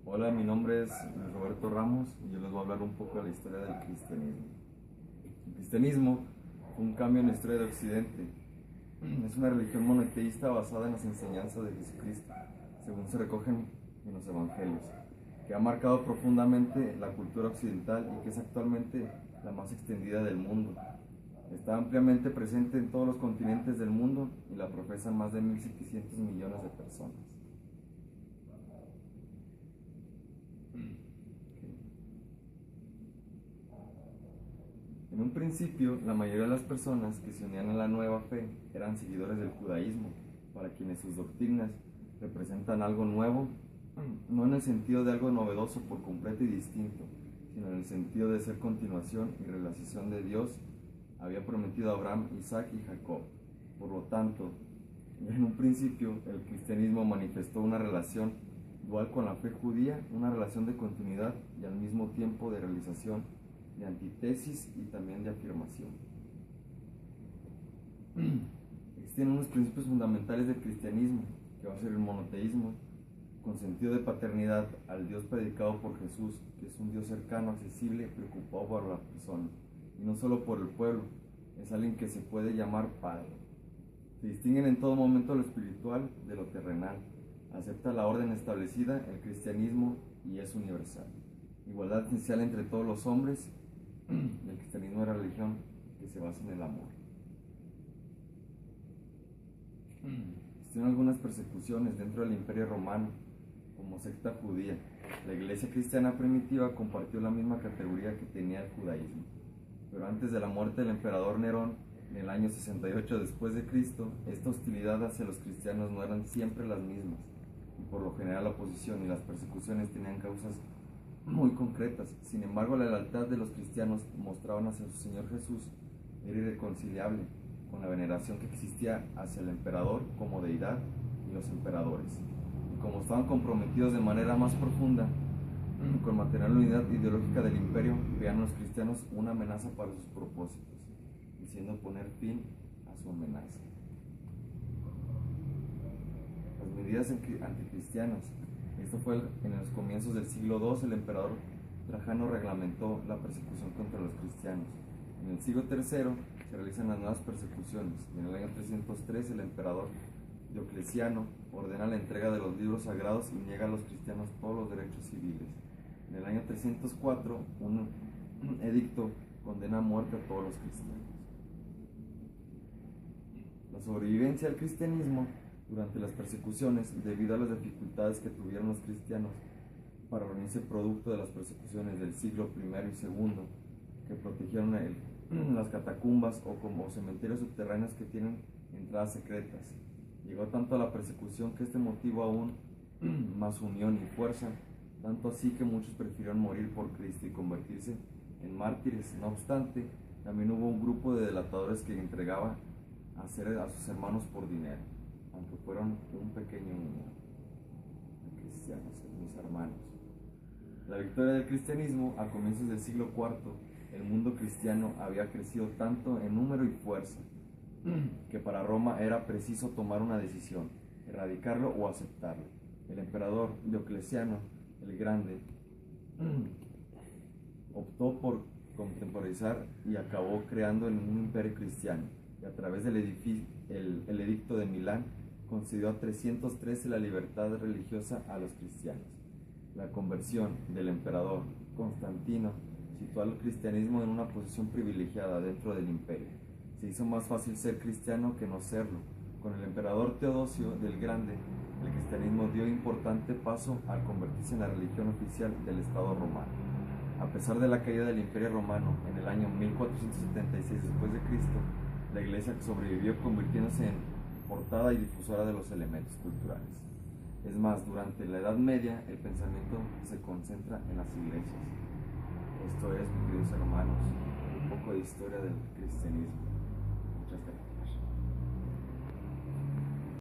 Hola, mi nombre es Roberto Ramos y yo les voy a hablar un poco de la historia del cristianismo. El cristianismo fue un cambio en la historia de Occidente. Es una religión monoteísta basada en las enseñanzas de Jesucristo, según se recogen en los evangelios, que ha marcado profundamente la cultura occidental y que es actualmente la más extendida del mundo. Está ampliamente presente en todos los continentes del mundo y la profesan más de 1.700 millones de personas. En un principio, la mayoría de las personas que se unían a la nueva fe eran seguidores del judaísmo, para quienes sus doctrinas representan algo nuevo, no en el sentido de algo novedoso por completo y distinto, sino en el sentido de ser continuación y realización de Dios había prometido a Abraham, Isaac y Jacob. Por lo tanto, en un principio el cristianismo manifestó una relación dual con la fe judía, una relación de continuidad y al mismo tiempo de realización, de antítesis y también de afirmación. Existen unos principios fundamentales del cristianismo, que va a ser el monoteísmo, con sentido de paternidad al Dios predicado por Jesús, que es un Dios cercano, accesible, preocupado por la persona, y no solo por el pueblo, es alguien que se puede llamar Padre. Se distinguen en todo momento lo espiritual de lo terrenal, acepta la orden establecida, el cristianismo, y es universal. Igualdad esencial entre todos los hombres. El cristianismo es la religión que se basa en el amor. Existieron algunas persecuciones dentro del Imperio Romano, como secta judía. La iglesia cristiana primitiva compartió la misma categoría que tenía el judaísmo. Pero antes de la muerte del emperador Nerón, en el año 68 después de Cristo, esta hostilidad hacia los cristianos no eran siempre las mismas, y por lo general la oposición y las persecuciones tenían causas muy concretas. Sin embargo, la lealtad de los cristianos mostraban hacia su Señor Jesús era irreconciliable con la veneración que existía hacia el emperador como deidad y los emperadores. Y como estaban comprometidos de manera más profunda con mantener la unidad ideológica del imperio, veían los cristianos una amenaza para sus propósitos, diciendo poner fin a su amenaza. Las medidas anticristianas. Esto fue en los comienzos del siglo II. El emperador Trajano reglamentó la persecución contra los cristianos. En el siglo III se realizan las nuevas persecuciones y en el año 303 el emperador Diocleciano ordena la entrega de los libros sagrados y niega a los cristianos todos los derechos civiles. En el año 304 un edicto condena a muerte a todos los cristianos. La sobrevivencia del cristianismo durante las persecuciones, debido a las dificultades que tuvieron los cristianos para reunirse producto de las persecuciones del siglo I y II, que protegieron las catacumbas o como cementerios subterráneos que tienen entradas secretas. Llegó tanto a la persecución que este motivó aún más unión y fuerza, tanto así que muchos prefirieron morir por Cristo y convertirse en mártires. No obstante, también hubo un grupo de delatadores que entregaba a sus hermanos por dinero, aunque fueron un pequeño número de cristianos, mis hermanos. La victoria del cristianismo a comienzos del siglo IV, el mundo cristiano había crecido tanto en número y fuerza, que para Roma era preciso tomar una decisión, erradicarlo o aceptarlo. El emperador Diocleciano el Grande optó por contemporizar y acabó creando un imperio cristiano, y a través del el edicto de Milán concedió a 313 la libertad religiosa a los cristianos. La conversión del emperador Constantino situó al cristianismo en una posición privilegiada dentro del imperio. Se hizo más fácil ser cristiano que no serlo. Con el emperador Teodosio del Grande, el cristianismo dio importante paso al convertirse en la religión oficial del Estado romano. A pesar de la caída del Imperio Romano en el año 1476 después de Cristo, la Iglesia sobrevivió convirtiéndose en portada y difusora de los elementos culturales. Es más, durante la Edad Media el pensamiento se concentra en las iglesias. Esto es, mis queridos hermanos, un poco de historia del cristianismo.